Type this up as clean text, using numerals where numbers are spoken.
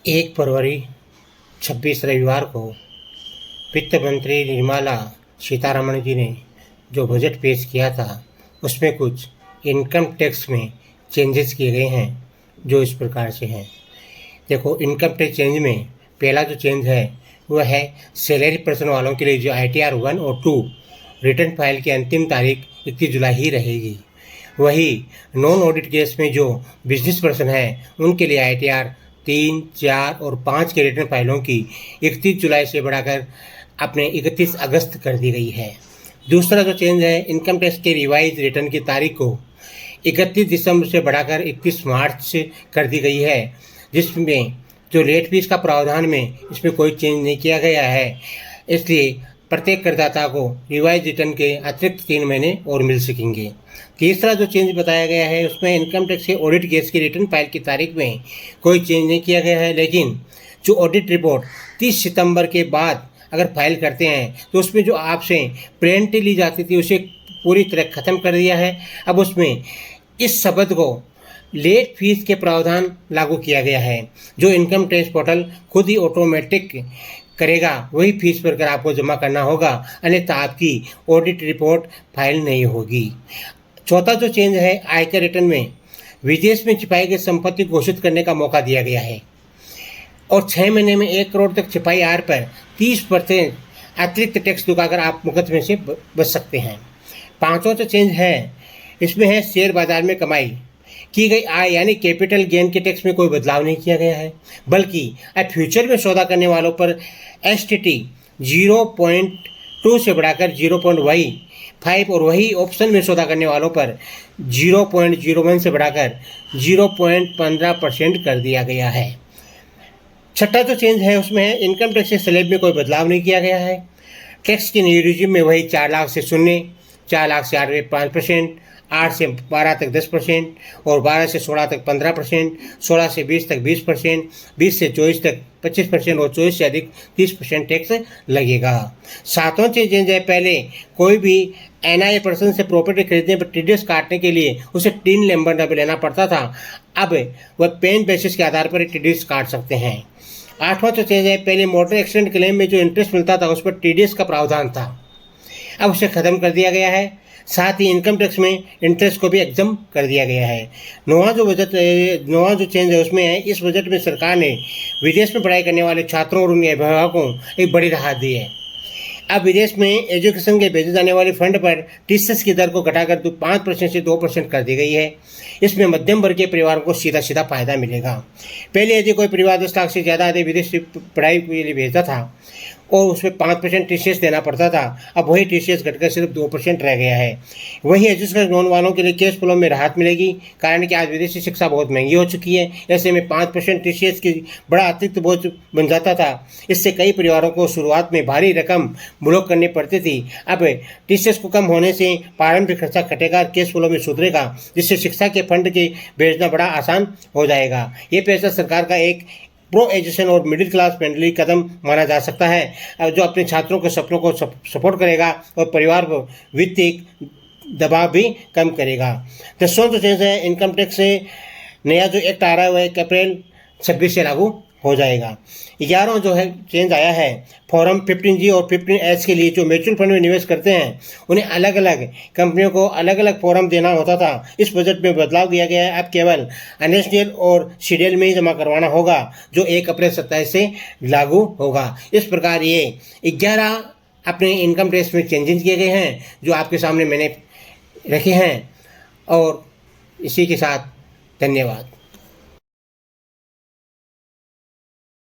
1 फरवरी 26 रविवार को वित्त मंत्री निर्मला सीतारमण जी ने जो बजट पेश किया था उसमें कुछ इनकम टैक्स में चेंजेस किए गए हैं जो इस प्रकार से हैं। देखो, इनकम टैक्स चेंज में पहला जो चेंज है वह है सैलरी पर्सन वालों के लिए जो ITR 1 और 2 रिटर्न फाइल की अंतिम तारीख 31 जुलाई ही रहेगी। वही नॉन ऑडिट केस में जो बिजनेस पर्सन है उनके लिए ITR 3, 4 और 5 के रिटर्न फाइलों की 31 जुलाई से बढ़ाकर अपने 31 अगस्त कर दी गई है। दूसरा जो चेंज है, इनकम टैक्स के रिवाइज रिटर्न की तारीख को 31 दिसंबर से बढ़ाकर 31 मार्च से कर दी गई है, जिसमें जो लेट फीस का प्रावधान में इसमें कोई चेंज नहीं किया गया है। इसलिए प्रत्येक करदाता को रिवाइज रिटर्न के अतिरिक्त 3 महीने और मिल सकेंगे। तीसरा जो चेंज बताया गया है उसमें इनकम टैक्स के ऑडिट केस की रिटर्न फाइल की तारीख में कोई चेंज नहीं किया गया है, लेकिन जो ऑडिट रिपोर्ट 30 सितंबर के बाद अगर फाइल करते हैं तो उसमें जो आपसे पेनल्टी ली जाती थी उसे पूरी तरह ख़त्म कर दिया है। अब उसमें इस शब्द को लेट फीस के प्रावधान लागू किया गया है, जो इनकम टैक्स पोर्टल खुद ही ऑटोमेटिक करेगा। वही फीस पर कर आपको जमा करना होगा, अन्यथा आपकी ऑडिट रिपोर्ट फाइल नहीं होगी। चौथा जो चेंज है, आयकर रिटर्न में विदेश में छिपाई गई संपत्ति घोषित करने का मौका दिया गया है और 6 महीने में 1 करोड़ तक छिपाई आय पर 30% अतिरिक्त टैक्स चुकाकर आप मुकदमे से बच सकते हैं। पांचवा जो चेंज है इसमें है शेयर बाजार में कमाई की गई आय यानी कैपिटल गेन के टैक्स में कोई बदलाव नहीं किया गया है, बल्कि अब फ्यूचर में सौदा करने वालों पर STT 0.2 से बढ़ाकर 0.5 और वही ऑप्शन में सौदा करने वालों पर 0.01 से बढ़ाकर 0.15% कर दिया गया है। छठा जो चेंज है उसमें है इनकम टैक्स के स्लैब में कोई बदलाव नहीं किया गया है। टैक्स के न्यू रिजिम में वही 4 लाख से 0, 4 लाख से 5%, 8 से 12 तक 10% और 12 से 16 तक 15%, 16 से 20 तक 20%, 20 से 24 तक 25% और 24 से अधिक 30% टैक्स लगेगा। सातवां चेंज है, पहले कोई भी NI पर्सन से प्रॉपर्टी खरीदने पर TDS काटने के लिए उसे 3 नंबर लेना पड़ता था। अब वह पेन बेसिस के आधार पर TDS काट सकते हैं। आठवां जो चेंज है, पहले मोटर एक्सीडेंट क्लेम में जो इंटरेस्ट मिलता था उस पर TDS का प्रावधान था, अब उसे ख़त्म कर दिया गया है। साथ ही इनकम टैक्स में इंटरेस्ट को भी एग्जम कर दिया गया है। नौवां जो चेंज है उसमें है इस बजट में सरकार ने विदेश में पढ़ाई करने वाले छात्रों और उनके अभिभावकों को एक बड़ी राहत दी है। अब विदेश में एजुकेशन के भेजे जाने वाले फंड पर TCS की दर को घटाकर 5% से 2% कर दी गई है। इसमें मध्यम वर्ग के परिवारों को सीधा फायदा मिलेगा। पहले यदि कोई परिवार 10 लाख से ज़्यादा विदेश की पढ़ाई के लिए भेजता था और उसमें 5% TCS देना पड़ता था, अब वही TCS घटकर सिर्फ 2% रह गया है। वही एजुकेशन लोन वालों के लिए कैश फ्लो में राहत मिलेगी, कारण कि आज विदेशी शिक्षा बहुत महंगी हो चुकी है। ऐसे में 5% TCS की बड़ा अतिरिक्त बोझ बन जाता था। इससे कई परिवारों को शुरुआत में भारी रकम ब्लॉक करनी पड़ती थी। अब TCS को कम होने से प्रारंभिक खर्चा घटेगा, कैश फ्लो में सुधरेगा, जिससे शिक्षा के फंड के भेजना बड़ा आसान हो जाएगा। ये फैसला सरकार का एक प्रो एजुकेशन और मिडिल क्लास फ्रेंडली कदम माना जा सकता है, जो अपने छात्रों के सपनों को सपोर्ट करेगा और परिवार को वित्तीय दबाव भी कम करेगा। 10वां जो चेंज है, इनकम टैक्स से नया जो एक्ट आ रहा है वह 1 अप्रैल 26 से लागू हो जाएगा। 11वां जो है चेंज आया है, फॉर्म 15G और 15H के लिए जो म्यूचुअल फंड में निवेश करते हैं उन्हें अलग अलग कंपनियों को अलग अलग फॉर्म देना होता था। इस बजट में बदलाव दिया गया है, अब केवल NSDL और CDL में ही जमा करवाना होगा, जो 1 अप्रैल 27 से लागू होगा। इस प्रकार ये 11 अपने इनकम टैक्स में चेंजेस किए गए हैं जो आपके सामने मैंने रखे हैं। और इसी के साथ धन्यवाद।